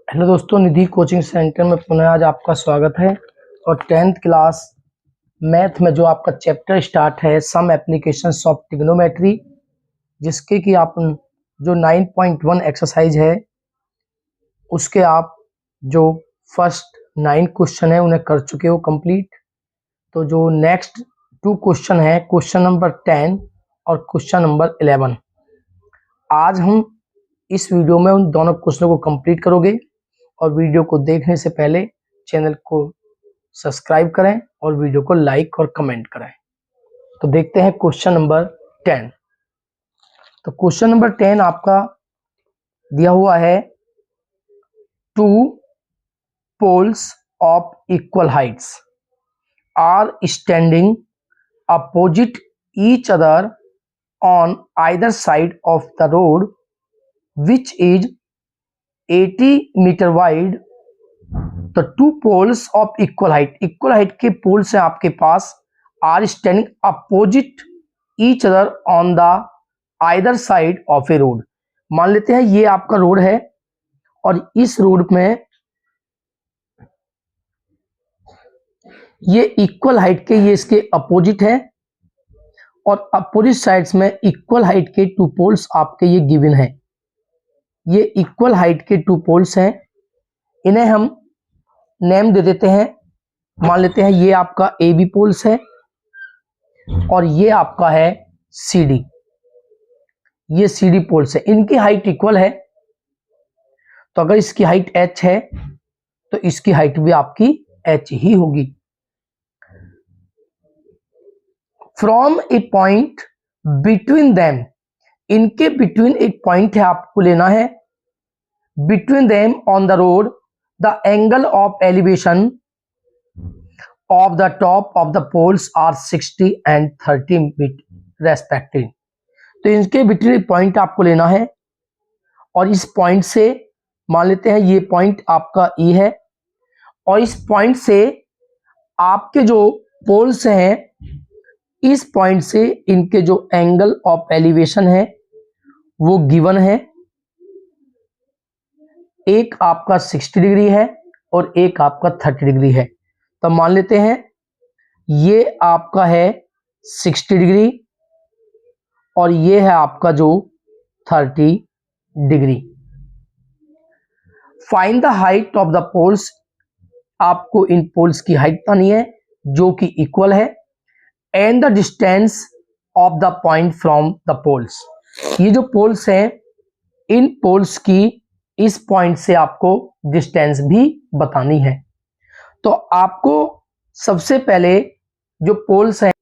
Hello दोस्तों, निधि coaching centre में पुनः आज आपका स्वागत है। और 10th क्लास मैथ में जो आपका चैप्टर स्टार्ट है सम एप्लीकेशंस ऑफ ट्रिग्नोमेट्री, जिसके कि आप जो 9.1 एक्सरसाइज है उसके आप जो फर्स्ट 9 क्वेश्चन है उन्हें कर चुके हो कंप्लीट। तो जो नेक्स्ट 2 क्वेश्चन है, क्वेश्चन नंबर 10 और क्वेश्चन नंबर 11, आज हम इस वीडियो में उन दोनों क्वेश्चनों को कंप्लीट करोगे। और वीडियो को देखने से पहले चैनल को सब्सक्राइब करें और वीडियो को लाइक और कमेंट करें। तो देखते हैं क्वेश्चन नंबर 10। तो क्वेश्चन नंबर 10 आपका दिया हुआ है, 2 poles of equal heights are standing opposite each other on either side of the road which is 80 metre wide. तो 2 poles of equal height के पोल्स हैं आपके पास, are standing opposite each other on the either side of a road. मान लेते हैं ये आपका रोड है और इस रोड में ये इक्वल हाइट के, ये इसके अपोजिट है और अपोजिट साइड्स में इक्वल हाइट के 2 पोल्स आपके ये गिवन है। ये इक्वल हाइट के 2 पोल्स हैं, इन्हें हम नेम दे देते हैं। मान लेते हैं ये आपका ए बी पोल्स है और ये आपका है सी डी, ये सी डी पोल्स है। इनकी हाइट इक्वल है, तो अगर इसकी हाइट h है तो इसकी हाइट भी आपकी h ही होगी। From a point between them, इनके बिटवीन एक पॉइंट है, आपको लेना है। Between them on the road the angle of elevation of the top of the poles are 60 and 30 respective. तो इनके बिटवीन पॉइंट आपको लेना है और इस पॉइंट से, मान लेते हैं ये पॉइंट आपका ई है और इस पॉइंट से आपके जो पोल्स हैं, इस पॉइंट से इनके जो एंगल ऑफ एलिवेशन है वो गिवन है। एक आपका 60 डिग्री है और एक आपका 30 डिग्री है। तो मान लेते हैं ये आपका है 60 डिग्री और ये है आपका जो 30 degree. Find the height of the poles, आपको इन पोल्स की हाइट पानी है जो कि इक्वल है। And the distance of the point from the poles, ये जो पोल्स हैं इन पोल्स की इस पॉइंट से आपको डिस्टेंस भी बतानी है। तो आपको सबसे पहले जो पोल्स हैं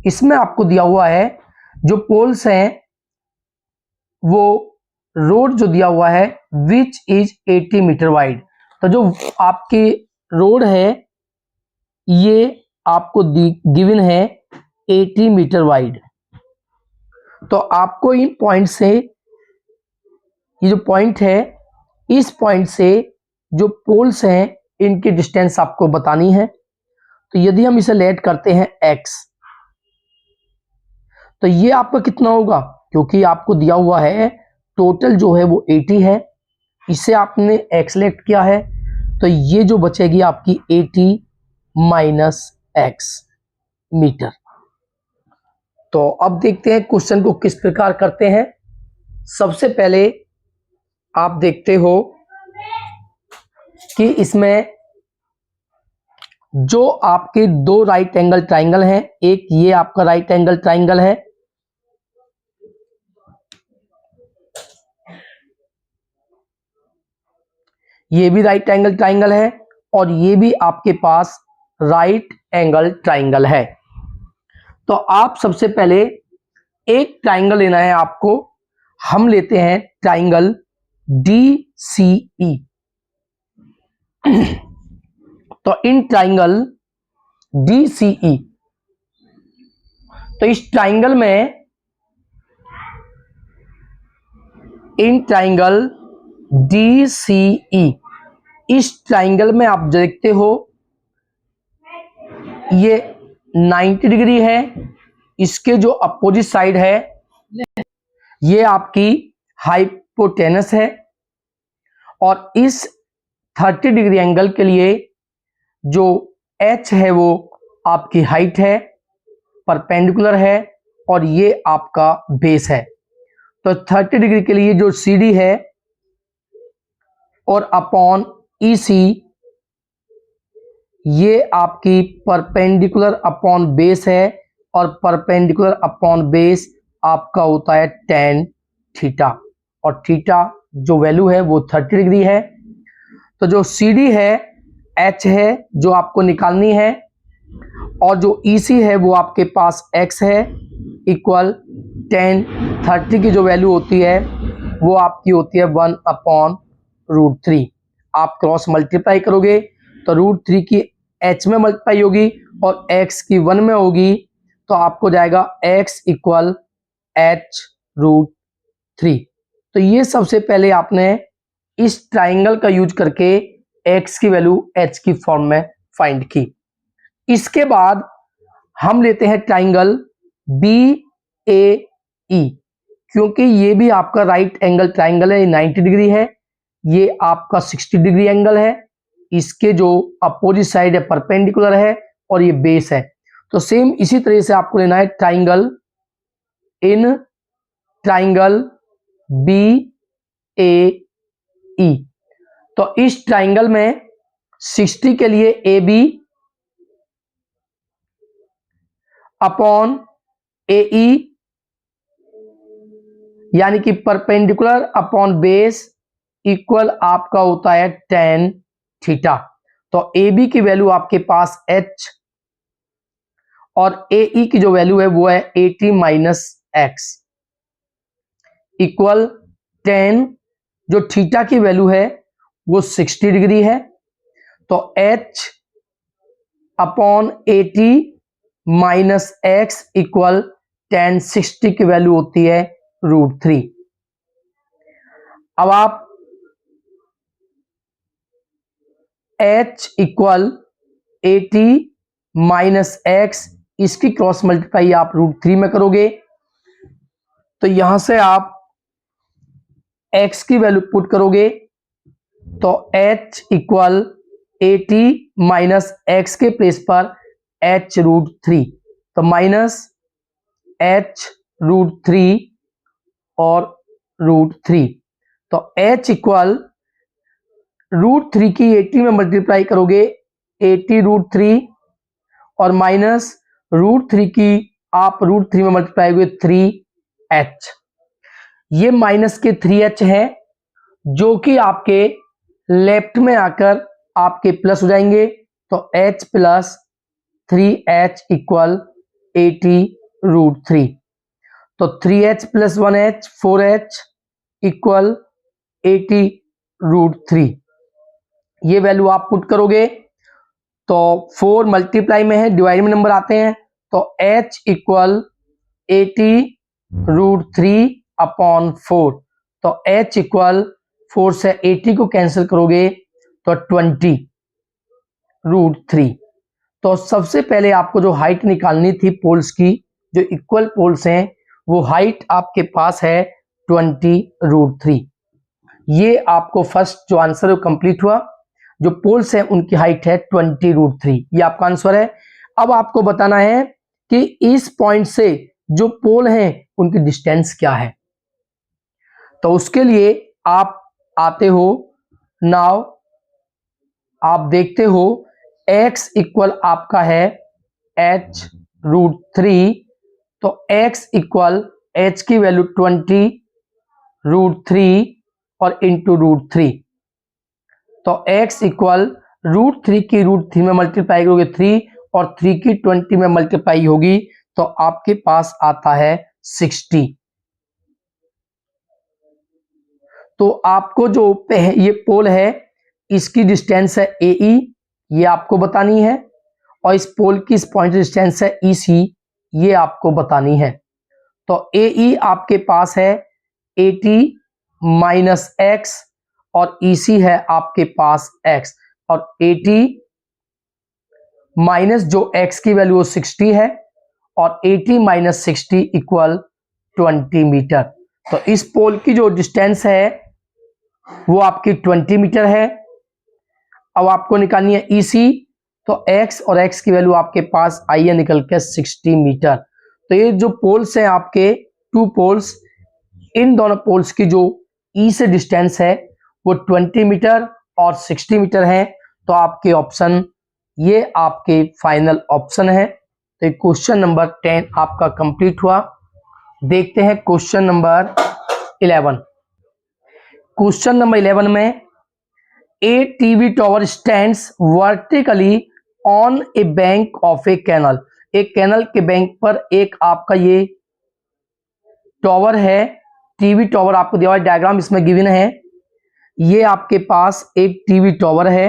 इसमें आपको दिया हुआ है, जो पोल्स हैं वो रोड जो दिया हुआ है विच इज 80 मीटर वाइड। तो जो आपकी रोड है ये आपको गिवन है 80 मीटर वाइड। तो आपको इन पॉइंट से, ये जो पॉइंट है इस पॉइंट से जो पोल्स हैं इनकी डिस्टेंस आपको बतानी है। तो यदि हम इसे लेट करते हैं x, तो ये आपका कितना होगा, क्योंकि आपको दिया हुआ है टोटल जो है वो 80 है, इसे आपने x लेट किया है, तो ये जो बचेगी आपकी 80 माइनस x मीटर। तो अब देखते हैं क्वेश्चन को किस प्रकार करते हैं। सबसे पहले आप देखते हो कि इसमें जो आपके 2 राइट एंगल ट्राइंगल हैं, एक ये आपका राइट एंगल ट्राइंगल है ये भी राइट एंगल ट्राइंगल है और ये भी आपके पास राइट एंगल ट्राइंगल है। तो आप सबसे पहले एक ट्राइंगल लेना है आपको, हम लेते हैं ट्राइंगल DCE। तो इन ट्राइंगल DCE, तो इस ट्राइंगल में, इन ट्राइंगल DCE, इस ट्राइंगल में आप देखते हो ये 90 डिग्री है, इसके जो अपोजिट साइड है ये आपकी हाइपोटेनस है और इस 30 डिग्री एंगल के लिए जो h है वो आपकी हाइट है, परपेंडिकुलर है, और ये आपका बेस है। तो 30 डिग्री के लिए जो CD है और अपॉन EC, ये आपकी परपेंडिकुलर अपॉन बेस है, और परपेंडिकुलर अपॉन बेस आपका होता है tan थीटा, और थीटा जो वैल्यू है वो 30 डिग्री है। तो जो CD है H है जो आपको निकालनी है, और जो EC है वो आपके पास X है, इक्वल tan 30 की जो वैल्यू होती है वो आपकी होती है 1/√3। आप क्रॉस मल्टीप्लाई करोगे तो √3 की H में मल्टीप्लाई होगी और X की 1 में होगी, तो आपको जाएगा X इक्वल H√3। तो ये सबसे पहले आपने इस ट्राइंगल का यूज करके X की वैल्यू H की फॉर्म में फाइंड की। इसके बाद हम लेते हैं ट्राइंगल BAE, क्योंकि ये भी आपका राइट एंगल ट्राइंगल है, 90 डिग्री है, ये आपका 60 डिग्री एंगल है, इसके जो अपोजिट साइड है परपेंडिकुलर है, और ये बेस है। तो सेम इसी तरह से आपको लेना है ट्राइंगल BAE। तो इस ट्राइंगल में 60 के लिए AB अपॉन AE, यानी कि परपेंडिकुलर अपॉन बेस इक्वल आपका होता है tan थीटा। तो AB की वैल्यू आपके पास H, और AE की जो वैल्यू है वो है 80 - X इक्वल tan, जो थीटा की वैल्यू है वो 60 डिग्री है, तो H upon 80 - X equal tan 60 की वैल्यू होती है √3। अब आप H इक्वल 80 - X, इसकी क्रॉस मल्टीप्लाई आप √3 में करोगे, तो यहां से आप X की वैल्यू पुट करोगे, तो H इक्वल 80 - X के प्लेस पर H√3, तो माइनस H√3 और √3, तो H इक्वल √3 की 80 में मल्टीप्लाई करोगे 80√3, और माइनस √3 की आप √3 में मल्टीप्लाई करोगे 3H। ये माइनस के 3H है जो कि आपके लेफ्ट में आकर आपके प्लस हो जाएंगे, तो H प्लस 3H इक्वल 80√3, तो 3H plus 1H 4H equal 80√3। ये वैल्यू आप पुट करोगे तो 4 मल्टीप्लाई में है, डिवाइड में नंबर आते हैं, तो H इक्वल 80√3 अपॉन 4, तो H इक्वल 4 से 80 को कैंसिल करोगे तो 20√3। तो सबसे पहले आपको जो हाइट निकालनी थी पोल्स की, जो इक्वल पोल्स हैं, वो हाइट आपके पास है 20√3। ये आपको फर्स्ट जो आंसर है कंप्लीट हुआ। जो पोल्स हैं उनकी हाइट है 20√3, ये आपका आंसर है। अब आपको बताना है कि इस पॉइंट से जो पोल हैं उनकी डिस्टेंस क्या है। तो उसके लिए आप आते हो, नाउ आप देखते हो x इक्वल आपका है H√3, तो x इक्वल h की वैल्यू 20√3 और इंटू √3, तो x इक्वल √3 की √3 में मल्टीप्लाई करोगे 3, और 3 की 20 में मल्टीप्लाई होगी तो आपके पास आता है 60। तो आपको जो ये पोल है इसकी डिस्टेंस है AE, ये आपको बतानी है, और इस पोल की इस पॉइंट डिस्टेंस है EC, ये आपको बतानी है। तो AE आपके पास है 80 - X, और EC है आपके पास X, और 80 माइनस जो X की वैल्यू 60 है, और 80 - 60 इक्वल 20 मीटर। तो इस पोल की जो डिस्टेंस है वो आपकी 20 मीटर है। अब आपको निकालनी है EC, तो x और x की वैल्यू आपके पास आई है निकल के 60 मीटर। तो ये जो पोल्स हैं आपके 2 पोल्स, इन दोनों पोल्स की जो E से डिस्टेंस है वो 20 मीटर और 60 मीटर है। तो आपके ऑप्शन ये आपके फाइनल ऑप्शन है। तो क्वेश्चन नंबर 10 आपका कंप्लीट हुआ। देखते हैं क्वेश्चन नंबर 11। क्वेश्चन नंबर 11 में a TV tower stands vertically on a bank of a canal. एक कैनल के बैंक पर एक आपका ये टॉवर है, टीवी टॉवर आपको दिया हुआ है, डायग्राम इसमें गिवन है। ये आपके पास एक टीवी टॉवर है,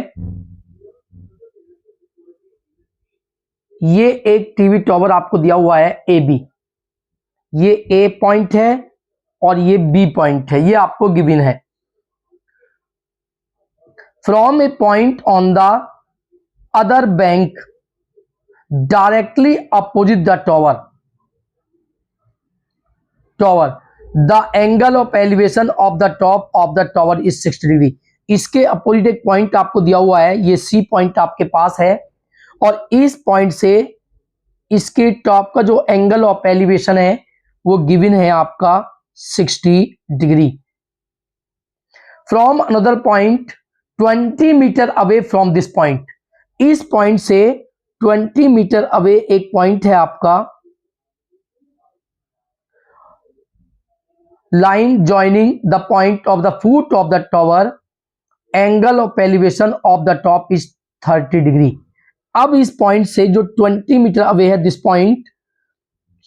ये एक टीवी टॉवर आपको दिया हुआ है ए बी, ये ए पॉइंट है और ये बी पॉइंट है, ये आपको गिवन है। From a point on the other bank directly opposite the tower the angle of elevation of the top of the tower is 60 degree. इसके अपोजिट एक पॉइंट आपको दिया हुआ है, ये सी पॉइंट आपके पास है, और इस पॉइंट से इसके टॉप का जो एंगल ऑफ एलिवेशन है वो गिवन है आपका 60 degree. From another point 20 metre away from this point, इस पॉइंट से 20 मीटर अवे एक पॉइंट है आपका, line joining the point of the foot of the tower, angle of elevation of the top is 30 degree. अब इस point से जो 20 metre away है दिस पॉइंट,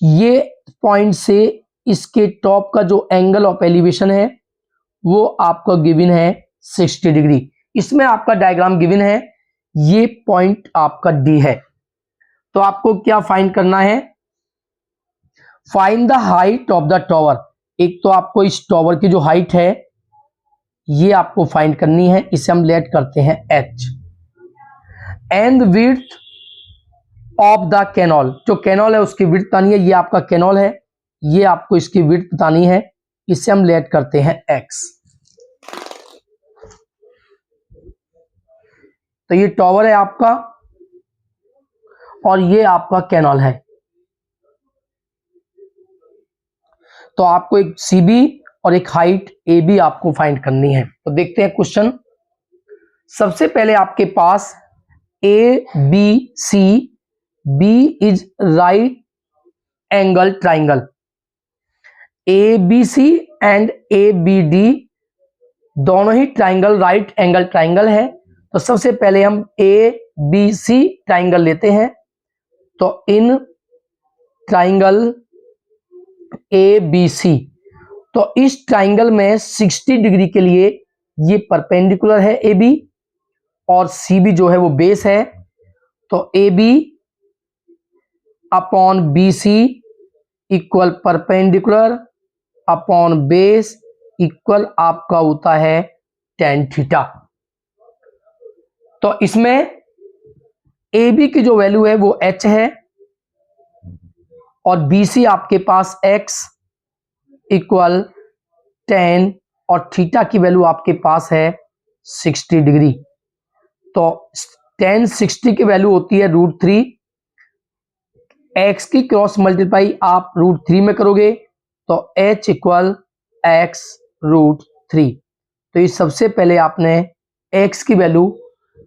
ये पॉइंट से इसके टॉप का जो एंगल ऑफ एलिवेशन है वो आपको गिवन है 60 डिग्री। इसमें आपका डायग्राम गिवन है, ये पॉइंट आपका डी है। तो आपको क्या फाइंड करना है? Find the height of the tower. एक तो आपको इस टॉवर की जो हाइट है ये आपको फाइंड करनी है, इसे हम लेट करते हैं h। And width of the canal, जो कैनॉल है उसकी विड्थ बतानी है, ये आपका कैनॉल है, ये आपको इसकी विड्थ बतानी है, इसे हम लेट करते हैं x। तो ये टॉवर है आपका और ये आपका कैनॉल है। तो आपको एक CB और एक हाइट AB आपको फाइंड करनी है। तो देखते हैं क्वेश्चन। सबसे पहले आपके पास ABC, B is right angle triangle, ABC and ABD दोनों ही ट्राइंगल राइट एंगल ट्राइंगल है। तो सबसे पहले हम ABC ट्राइंगल लेते हैं। तो इन ट्राइंगल ABC, तो इस ट्राइंगल में 60 डिग्री के लिए ये परपेंडिकुलर है AB, और CB जो है वो बेस है। तो AB upon BC equal perpendicular upon base equal आपका होता है tan थीटा। तो इसमें AB की जो वैल्यू है वो h है और BC आपके पास x इक्वल tan, और थीटा की वैल्यू आपके पास है 60 डिग्री। तो tan 60 की वैल्यू होती है √3, x की क्रॉस मल्टीप्लाई आप √3 में करोगे तो h इक्वल x √3। तो ये सबसे पहले आपने x की वैल्यू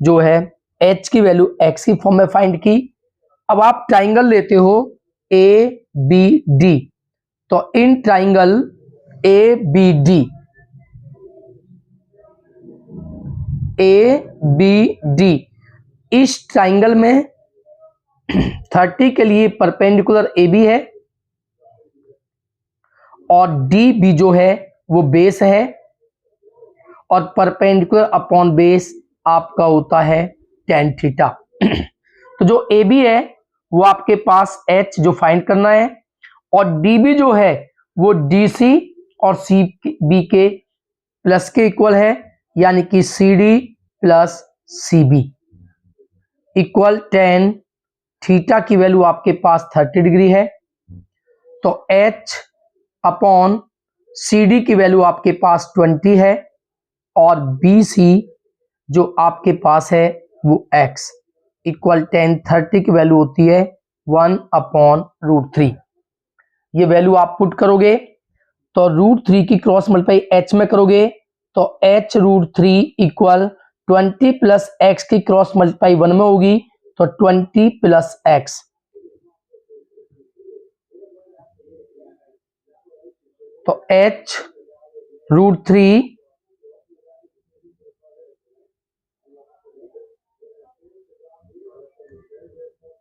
जो है h की वैल्यू x की फॉर्म में फाइंड की। अब आप ट्राइंगल लेते हो ABD, तो इन ट्राइंगल ABD इस ट्राइंगल में 30 के लिए परपेंडिकुलर AB है और DB जो है वो बेस है, और परपेंडिकुलर अपॉन बेस आपका होता है tan थीटा। तो जो AB है वो आपके पास h जो फाइंड करना है, और DB जो है वो DC और CB के प्लस के इक्वल है, यानी कि CD plus CB equal tan theta की वैल्यू आपके पास 30 डिग्री है। तो h अपॉन CD की वैल्यू आपके पास 20 है और BC जो आपके पास है वो x इक्वल tan 30 की वैल्यू होती है 1/√3। ये वैल्यू आप पुट करोगे तो √3 की क्रॉस मल्टीप्लाई h में करोगे तो h√3 इक्वल 20 प्लस x की क्रॉस मल्टीप्लाई 1 में होगी तो 20 प्लस x। तो h√3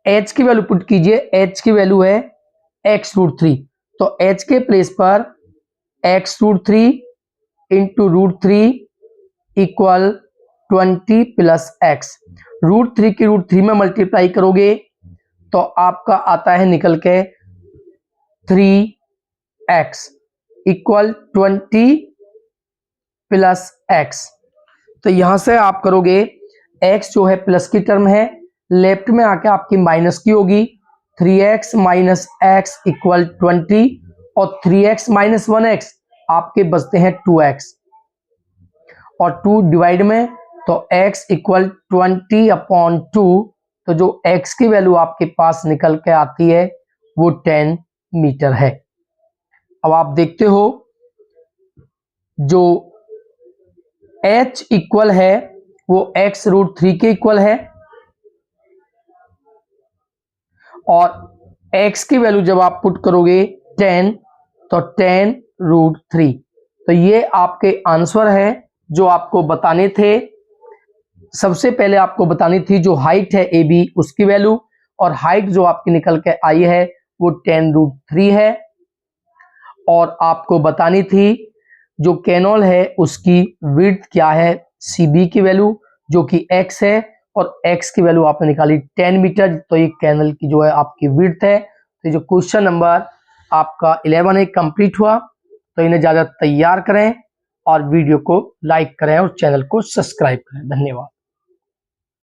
h की वैल्यू पुट कीजिए, h की वैल्यू है x√3, तो h के प्लेस पर x√3 into √3 equal 20 plus x। √3 की √3 में मल्टीप्लाई करोगे तो आपका आता है निकल के 3x इक्वल 20 प्लस x। तो यहां से आप करोगे x जो है प्लस की टर्म है, लेफ्ट में आके आपकी माइनस की होगी, 3x माइनस एक्स इक्वल 20 और 3x माइनस 1x आपके बचते हैं 2x और 2 डिवाइड में तो x इक्वल 20/2। तो जो x की वैल्यू आपके पास निकल के आती है वो 10 मीटर है। अब आप देखते हो जो h इक्वल है वो x√3 के इक्वल है और x की वैल्यू जब आप पुट करोगे 10 तो 10√3। तो ये आपके आंसर है जो आपको बताने थे। सबसे पहले आपको बतानी थी जो हाइट है AB उसकी वैल्यू, और हाइट जो आपकी निकल के आई है वो 10√3 है। और आपको बतानी थी जो कैनोल है उसकी विड्थ क्या है CB की वैल्यू जो कि x है, और x की वैल्यू आपने निकाली 10 मीटर, तो ये कैनल की जो है आपकी विड्थ है। तो जो क्वेश्चन नंबर आपका 11 है कंप्लीट हुआ। तो इन्हें ज़्यादा तैयार करें और वीडियो को लाइक करें और चैनल को सब्सक्राइब करें। धन्यवाद।